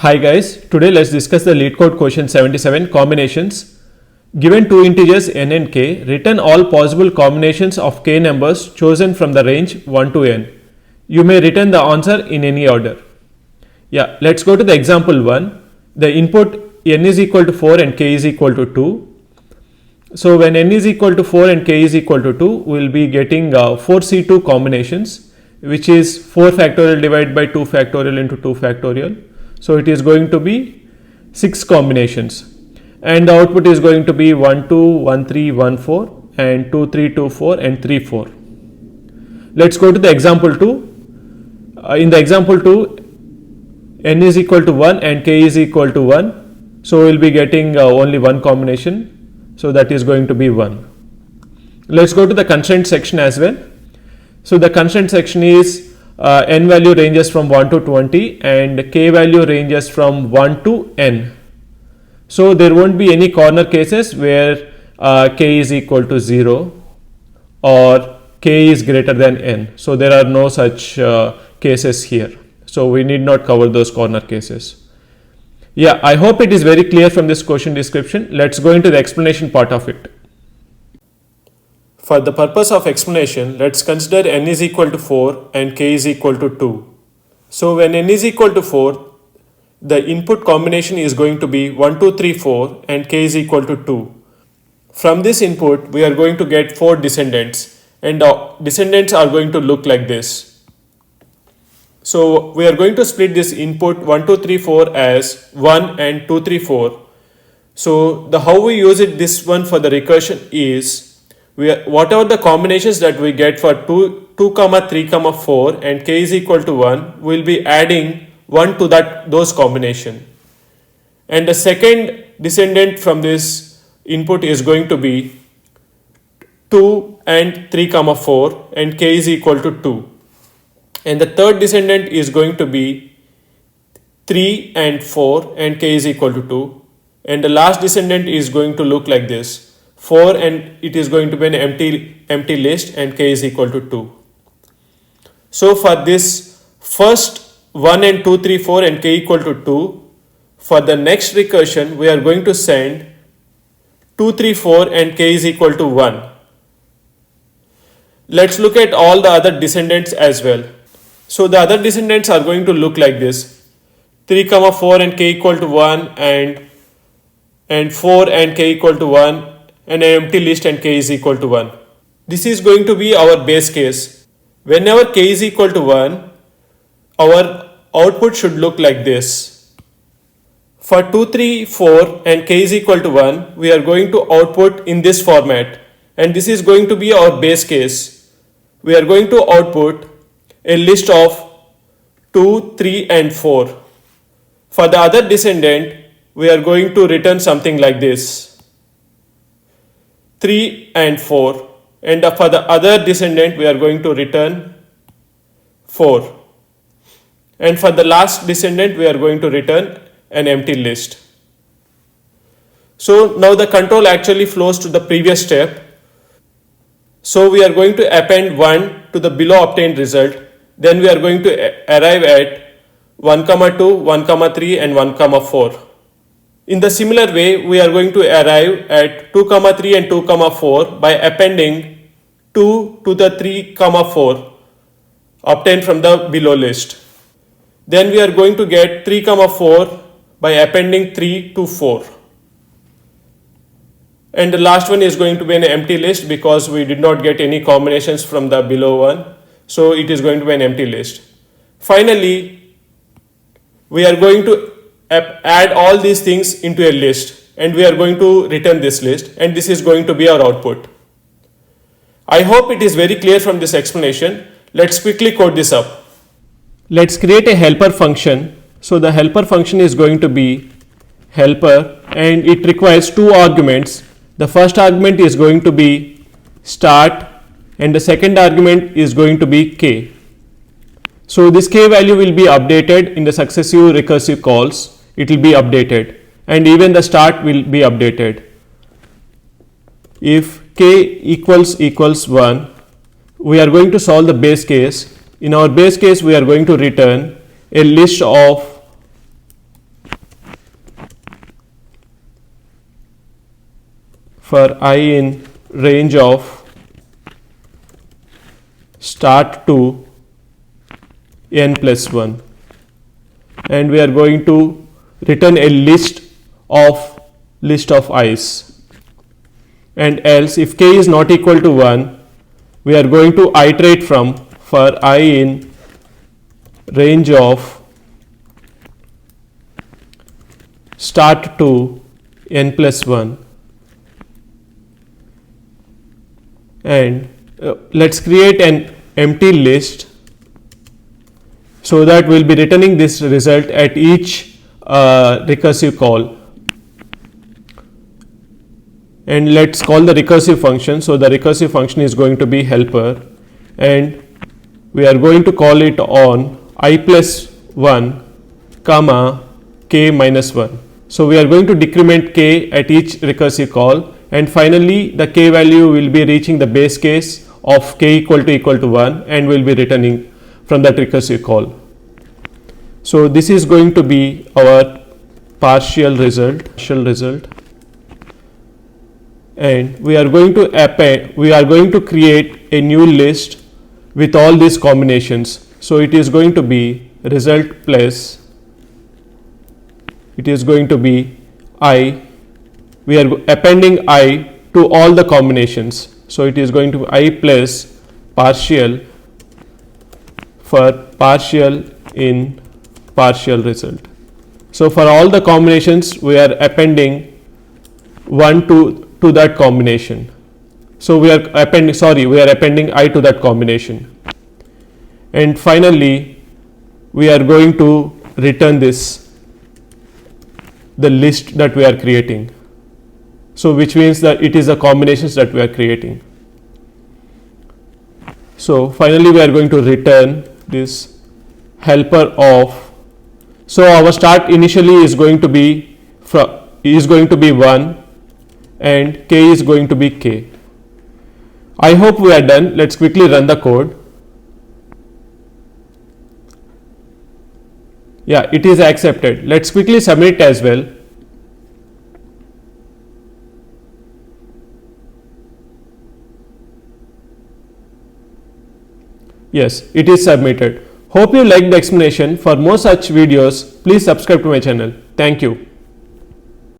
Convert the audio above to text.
Hi guys, today let's discuss the LeetCode question 77 combinations. Given two integers n and k, return all possible combinations of k numbers chosen from the range 1 to n. You may return the answer in any order. Yeah, let's go to the example 1. The input n is equal to 4 and k is equal to 2. So when n is equal to 4 and k is equal to 2, we will be getting 4C2 combinations, which is 4 factorial divided by 2 factorial into 2 factorial. So it is going to be 6 combinations, and the output is going to be 1 2, 1 3, 1 4 and 2 3, 2 4 and 3 4. Let's go to the example 2. In the example 2, n is equal to 1 and k is equal to 1. So we will be getting only one combination. So that is going to be 1. Let's go to the constraint section as well. So the constraint section is n value ranges from 1 to 20 and k value ranges from 1 to n. So there won't be any corner cases where k is equal to 0 or k is greater than n. So there are no such cases here. So we need not cover those corner cases. Yeah, I hope it is very clear from this question description. Let's go into the explanation part of it. For the purpose of explanation, let's consider n is equal to 4 and k is equal to 2. So when n is equal to 4, the input combination is going to be 1 2 3 4 and k is equal to 2. From this input, we are going to get 4 descendants, and the descendants are going to look like this. So we are going to split this input 1 2 3 4 as 1 and 2 3 4. So the how we use it this one for the recursion is whatever the combinations that we get for 2, 3, 4 and k is equal to 1, we will be adding 1 to those combination. And the second descendant from this input is going to be 2 and 3, 4 and k is equal to 2. And the third descendant is going to be 3 and 4 and k is equal to 2. And the last descendant is going to look like this. 4 and it is going to be an empty list and k is equal to 2. So for this first 1 and 2, 3, 4 and k equal to 2, for the next recursion we are going to send 2, 3, 4 and k is equal to 1. Let's look at all the other descendants as well. So the other descendants are going to look like this. 3, 4 and k equal to 1 and 4 and k equal to 1. And an empty list and k is equal to 1. This is going to be our base case. Whenever k is equal to 1, our output should look like this. For 2, 3, 4 and k is equal to 1, we are going to output in this format. And this is going to be our base case. We are going to output a list of 2, 3 and 4. For the other descendant, we are going to return something like this. 3 and 4, and for the other descendant we are going to return 4, and for the last descendant we are going to return an empty list. So now the control actually flows to the previous step. So we are going to append 1 to the below obtained result, then we are going to arrive at 1, 2, 1, 3 and 1, 4. In the similar way, we are going to arrive at 2, 3 and 2, 4 by appending 2 to the 3, 4 obtained from the below list. Then we are going to get 3, 4 by appending 3 to 4. And the last one is going to be an empty list because we did not get any combinations from the below one. So it is going to be an empty list. Finally, we are going to add all these things into a list and we are going to return this list, and this is going to be our output. I hope it is very clear from this explanation. Let's quickly code this up. Let's create a helper function. So the helper function is going to be helper and it requires 2 arguments. The first argument is going to be start and the second argument is going to be k. So this k value will be updated in the successive recursive calls. It will be updated, and even the start will be updated. If k equals 1, we are going to solve the base case. In our base case, we are going to return a list of for I in range of start to n plus 1, and we are going to return a list of i's, and else if k is not equal to 1, we are going to iterate from for I in range of start to n plus 1, and let's create an empty list so that we'll be returning this result at each recursive call, and let's call the recursive function. So the recursive function is going to be helper, and we are going to call it on I plus 1 comma k minus 1. So we are going to decrement k at each recursive call, and finally the k value will be reaching the base case of k equal to 1, and will be returning from that recursive call. So this is going to be our partial result, and we are going to create a new list with all these combinations. So it is going to be result plus, it is going to be I, we are appending I to all the combinations. So it is going to be I plus partial for partial in partial result. So for all the combinations we are appending 1 to that combination. So we are appending I to that combination, and finally we are going to return the list that we are creating. So which means that it is the combinations that we are creating. So finally we are going to return this helper of, so our start initially is going to be 1, and k is going to be k. I hope we are done. Let's quickly run the code. Yeah, it is accepted. Let's quickly submit it as well. Yes, it is submitted. Hope you liked the explanation. For more such videos, please subscribe to my channel. Thank you.